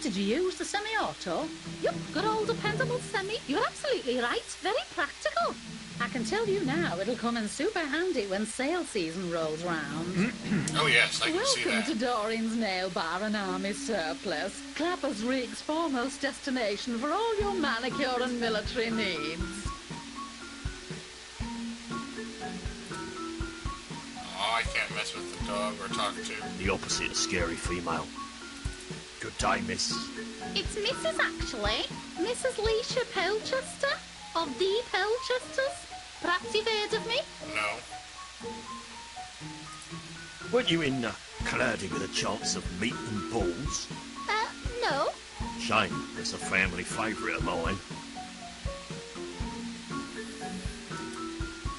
did you use, the semi-auto? Yep, good old dependable semi. You're absolutely right. Very practical. I can tell you now, it'll come in super handy when sale season rolls round. Oh yes, I can see that. Welcome to Doreen's Nail Bar and Army Surplus. Clappers Rig's foremost destination for all your manicure and military needs. Oh, I can't mess with the dog or talk to. The opposite of scary female. Good day, miss. It's Mrs. actually. Mrs. Leisha Pelchester. Of the Pelchesters. Perhaps you've heard of me? No. Weren't you in Cloudy with a Chance of Meat and Balls? No. Shame, it's a family favourite of mine.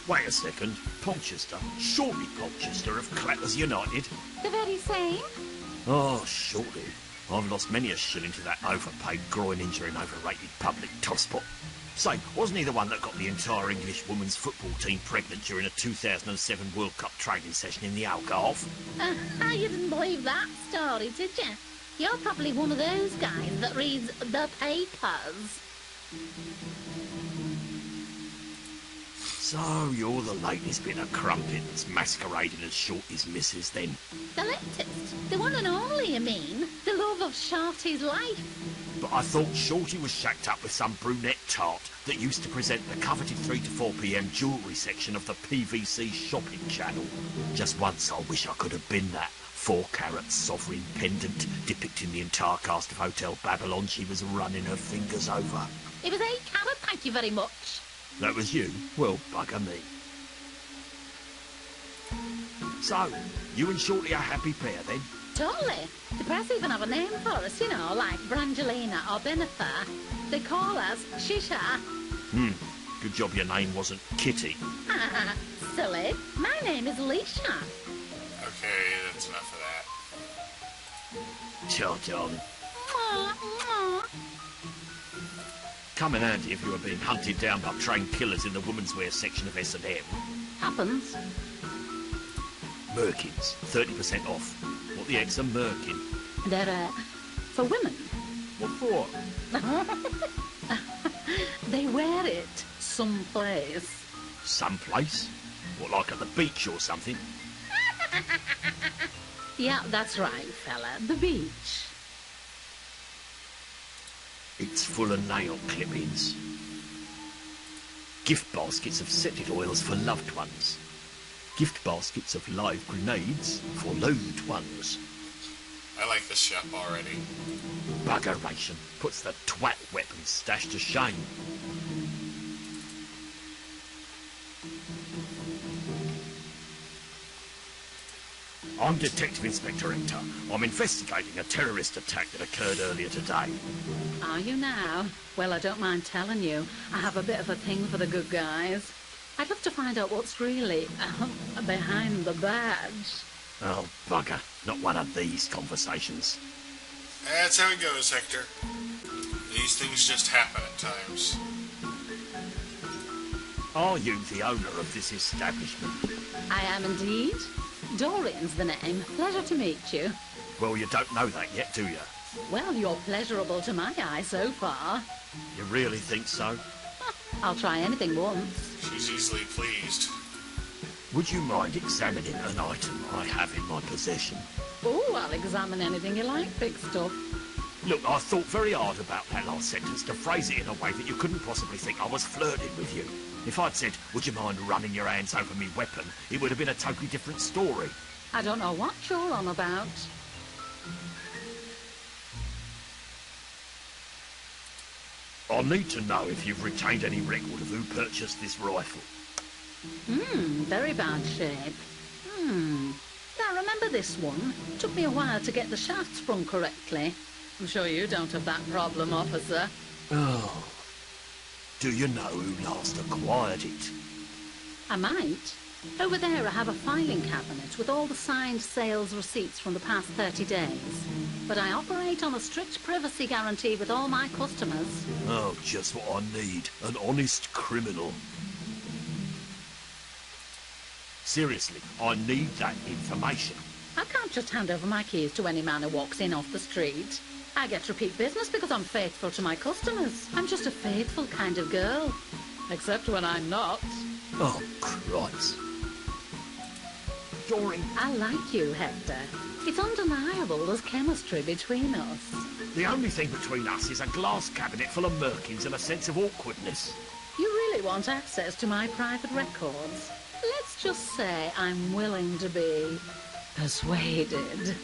Wait a second. Polchester? Surely Polchester of Clappers United? The very same. Oh, surely. I've lost many a shilling to that overpaid, groin-injuring, overrated public tosspot. Say, wasn't he the one that got the entire English women's football team pregnant during a 2007 World Cup training session in the Algarve? You didn't believe that story, did you? You're probably one of those guys that reads the papers. So, you're the latest bit of crumpet that's masquerading as Shorty's missus, then? The latest? The one and only, you mean? The love of Shorty's life? But I thought Shorty was shacked up with some brunette tart that used to present the coveted 3 to 4 p.m. jewellery section of the PVC shopping channel. Just once I wish I could have been that 4-carat sovereign pendant depicting the entire cast of Hotel Babylon she was running her fingers over. It was 8 carat, thank you very much. That was you? Well, bugger me. So, you and Shorty are a happy pair, then? Totally. The press even have a name for us, you know, like Brangelina or Benifer. They call us Shisha. Good job your name wasn't Kitty. Silly. My name is Leisha. Okay, that's enough of that. Sure, darling. Come in handy if you were being hunted down by trained killers in the women's wear section of S&M. Happens. Merkins, 30% off. What the heck's a merkin? They're, for women. What for? They wear it someplace. Someplace? What, like at the beach or something? Yeah, that's right, fella. The beach. It's full of nail clippings. Gift baskets of scented oils for loved ones. Gift baskets of live grenades for loathed ones. I like this shop already. Buggeration puts the twat weapon stash to shame. I'm Detective Inspector Hector. I'm investigating a terrorist attack that occurred earlier today. Are you now? Well, I don't mind telling you. I have a bit of a thing for the good guys. I'd love to find out what's really behind the badge. Oh, bugger. Not one of these conversations. That's how it goes, Hector. These things just happen at times. Are you the owner of this establishment? I am indeed. Doreen's the name. Pleasure to meet you. Well, you don't know that yet, do you? Well, you're pleasurable to my eye so far. You really think so? I'll try anything once. She's easily pleased. Would you mind examining an item I have in my possession? Oh, I'll examine anything you like, big stuff. Look, I thought very hard about that last sentence to phrase it in a way that you couldn't possibly think I was flirting with you. If I'd said, would you mind running your hands over me weapon, it would have been a totally different story. I don't know what you're on about. I'll need to know if you've retained any record of who purchased this rifle. Very bad shape. Now, remember this one? Took me a while to get the shaft sprung correctly. I'm sure you don't have that problem, officer. Oh. Do you know who last acquired it? I might. Over there I have a filing cabinet with all the signed sales receipts from the past 30 days. But I operate on a strict privacy guarantee with all my customers. Oh, just what I need. An honest criminal. Seriously, I need that information. I can't just hand over my keys to any man who walks in off the street. I get repeat business because I'm faithful to my customers. I'm just a faithful kind of girl. Except when I'm not. Oh, Christ. I like you, Hector. It's undeniable there's chemistry between us. The only thing between us is a glass cabinet full of merkins and a sense of awkwardness. You really want access to my private records? Let's just say I'm willing to be persuaded.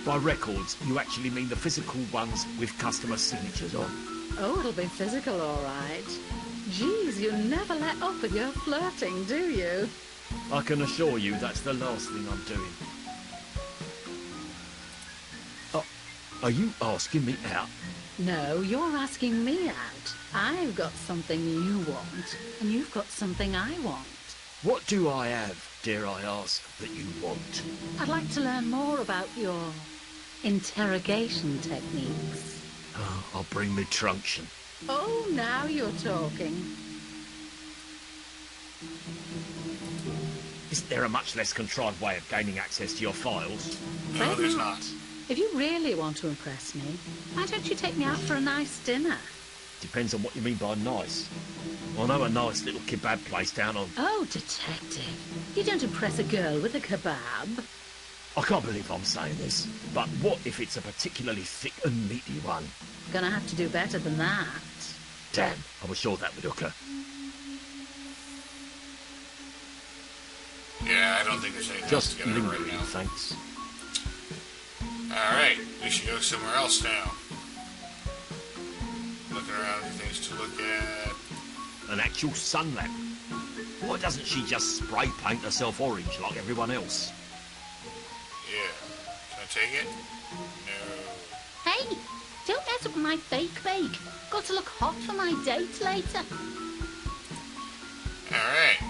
By records, you actually mean the physical ones with customer signatures on? Oh, it'll be physical, all right. Geez, you never let up with your flirting, do you? I can assure you that's the last thing I'm doing. Are you asking me out? No, you're asking me out. I've got something you want, and you've got something I want. What do I have, dare I ask, that you want? I'd like to learn more about your interrogation techniques. Oh, I'll bring me truncheon. Oh, now you're talking. Isn't there a much less contrived way of gaining access to your files? No, there's not. If you really want to impress me, why don't you take me out for a nice dinner? Depends on what you mean by nice. I know a nice little kebab place down on... Oh, detective. You don't impress a girl with a kebab. I can't believe I'm saying this, but what if it's a particularly thick and meaty one? Gonna have to do better than that. Damn, I was sure that would hook her. Yeah, I don't think there's anything else Just to get over right lingering, now. thanks. Alright, we should go somewhere else now. Looking around for things to look at. An actual sun lamp. Why doesn't she just spray paint herself orange like everyone else? Yeah. Can I take it? No. Hey, don't mess up my fake bake. Got to look hot for my date later. Alright.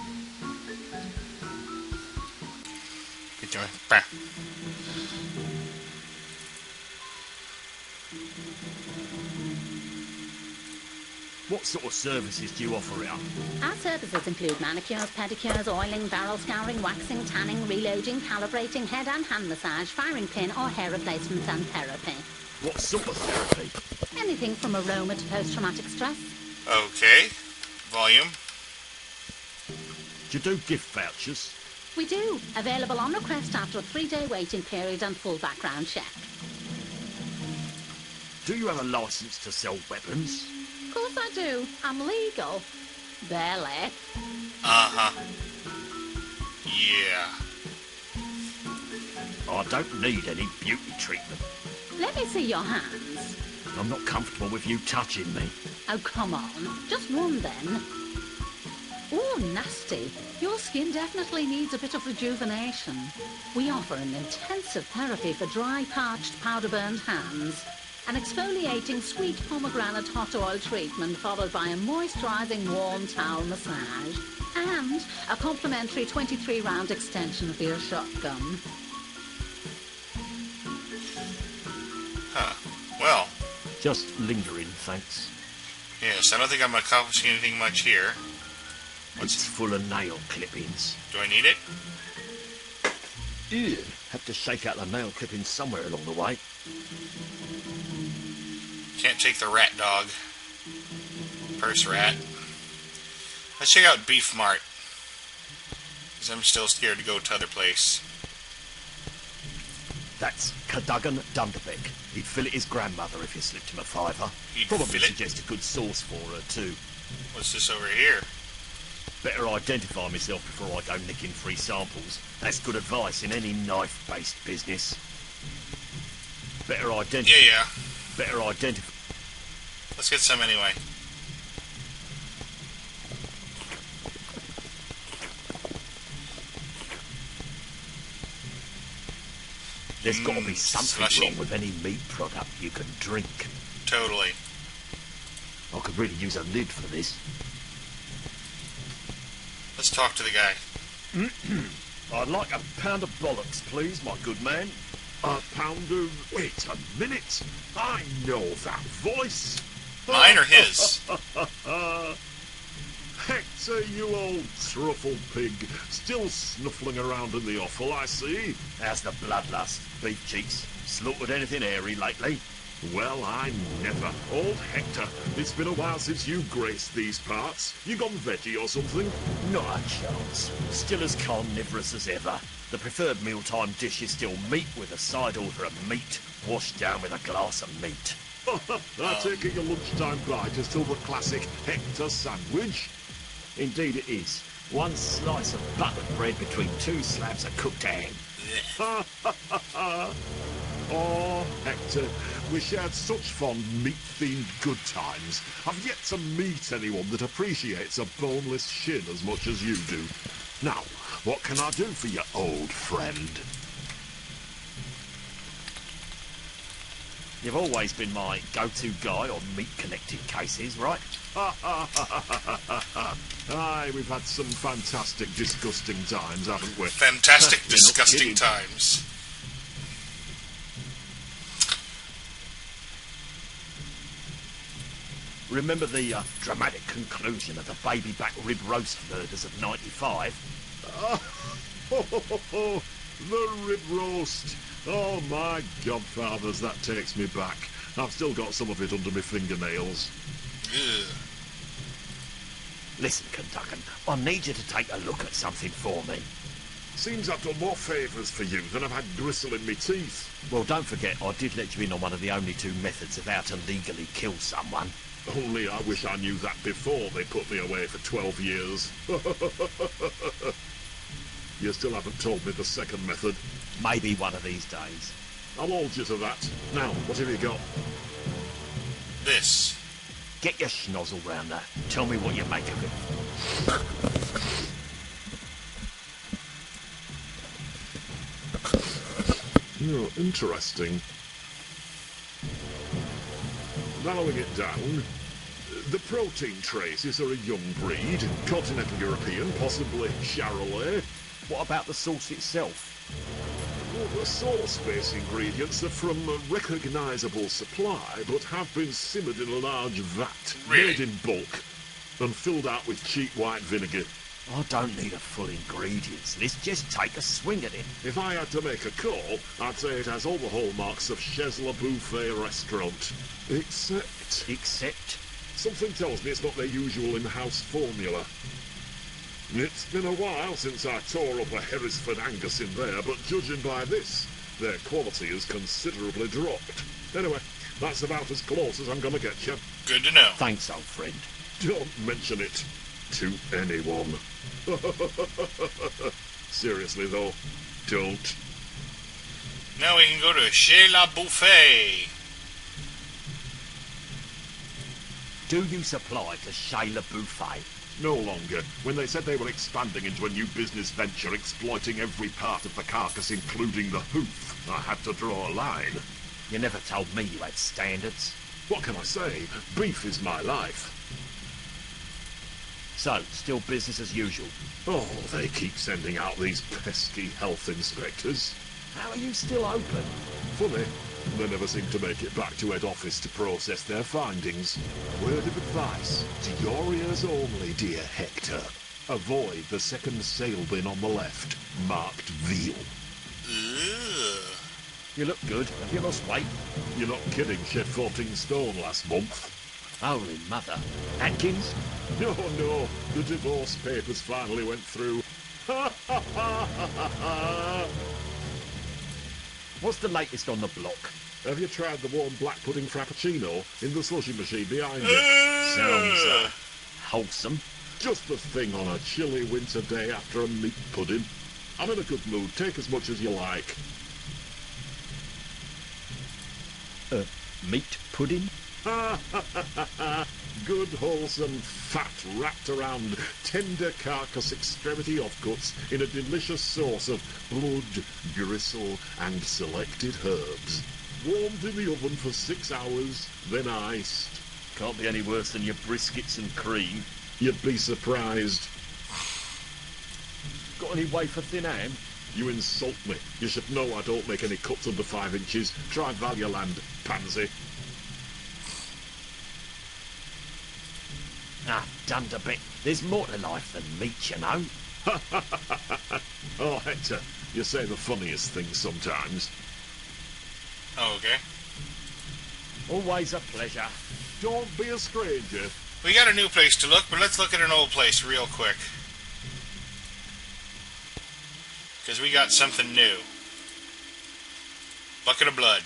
Get your... Bah. What sort of services do you offer out? Our services include manicures, pedicures, oiling, barrel scouring, waxing, tanning, reloading, calibrating, head and hand massage, firing pin or hair replacements and therapy. What sort of therapy? Anything from aroma to post-traumatic stress. Okay. Volume. Do you do gift vouchers? We do. Available on request after a 3-day waiting period and full background check. Do you have a license to sell weapons? Of course I do. I'm legal. Barely. Uh-huh. Yeah. I don't need any beauty treatment. Let me see your hands. I'm not comfortable with you touching me. Oh, come on. Just one then. Oh, nasty. Your skin definitely needs a bit of rejuvenation. We offer an intensive therapy for dry, parched, powder-burned hands. An exfoliating sweet pomegranate hot oil treatment followed by a moisturising warm towel massage. And a complimentary 23-round extension of your shotgun. Huh. Well. Just lingering, thanks. Yes, I don't think I'm accomplishing anything much here. It's full of nail clippings. Do I need it? Ew. Have to shake out the nail clippings somewhere along the way. Can't take the rat dog. Purse rat. Let's check out Beef Mart. Because I'm still scared to go to other place. That's Cadogan Dunderbeck. He'd fillet his grandmother if you slipped him a fiver. He'd Probably fillet? suggest a good sauce for her, too. What's this over here? Better identify myself before I go nicking free samples. That's good advice in any knife-based business. Better identify... Yeah. Better identify... Let's get some anyway. There's got to be something slushy. wrong with any meat product you can drink. Totally. I could really use a lid for this. Let's talk to the guy. I'd like a pound of bollocks, please, my good man. A pound of... Wait a minute. I know that voice. Mine or his? Hector, you old truffle pig. Still snuffling around in the offal, I see. How's the bloodlust, beef cheeks? Slaughtered anything hairy lately? Well, I never. Old Hector, it's been a while since you graced these parts. You gone veggie or something? Not a chance. Still as carnivorous as ever. The preferred mealtime dish is still meat with a side order of meat, washed down with a glass of meat. I take it your lunchtime bite is still the classic Hector sandwich? Indeed it is. One slice of buttered bread between two slabs of cooked ham. Oh, Hector, we shared such fond meat-themed good times. I've yet to meet anyone that appreciates a boneless shin as much as you do. Now, what can I do for you, old friend? You've always been my go-to guy on meat-connected cases, right? Aye, we've had some fantastic, disgusting times, haven't we? Fantastic, You're not disgusting kidding. times. Remember the dramatic conclusion of the baby back rib roast murders of '95? The rib roast. Oh, my godfathers, that takes me back. I've still got some of it under my fingernails. Ugh. Listen, Kentucken, I need you to take a look at something for me. Seems I've done more favours for you than I've had gristle in me teeth. Well, don't forget, I did let you in on one of the only two methods of how to legally kill someone. Only I wish I knew that before they put me away for 12 years. You still haven't told me the second method. Maybe one of these days. I'll hold you to that. Now, what have you got? This. Get your schnozzle round that. Tell me what you make of it. Oh, interesting. Narrowing it down, the protein traces are a young breed, continental European, possibly Charolais. What about the sauce itself? Well, the sauce-based ingredients are from a recognisable supply, but have been simmered in a large vat, Really? made in bulk, and filled out with cheap white vinegar. I don't need a full ingredients list, just take a swing at it. If I had to make a call, I'd say it has all the hallmarks of Chez Le Buffet restaurant. Except? Something tells me it's not their usual in-house formula. It's been a while since I tore up a Hereford Angus in there, but judging by this, their quality has considerably dropped. Anyway, that's about as close as I'm gonna get you. Good to know. Thanks, old friend. Don't mention it to anyone. Seriously though, don't. Now we can go to Chez La Buffet. Do you supply to Chez Le Buffet? No longer. When they said they were expanding into a new business venture, exploiting every part of the carcass, including the hoof, I had to draw a line. You never told me you had standards. What can I say? Beef is my life. So, still business as usual. Oh, they keep sending out these pesky health inspectors. How are you still open? Funny, they never seem to make it back to head office to process their findings. Word of advice, to your ears only, dear Hector. Avoid the second sale bin on the left, marked veal. Ugh. You look good. Have you lost weight? You're not kidding, shed 14 stone last month. Holy mother. Atkins? No, no, the divorce papers finally went through. What's the latest on the block? Have you tried the warm black pudding frappuccino in the slushing machine behind you? Sounds, wholesome. Just the thing on a chilly winter day after a meat pudding. I'm in a good mood. Take as much as you like. Meat pudding? Good, wholesome fat wrapped around tender carcass extremity offcuts in a delicious sauce of blood, gristle, and selected herbs. Warmed in the oven for 6 hours, then iced. Can't be any worse than your briskets and cream. You'd be surprised. Got any wafer thin ham? You insult me. You should know I don't make any cuts under 5 inches. Try Valueland, pansy. Ah, dunderbeck. There's more to life than meat, you know. Oh, Hector, you say the funniest things sometimes. Oh, okay. Always a pleasure. Don't be a stranger. We got a new place to look, but let's look at an old place real quick. Because we got something new. Bucket of blood.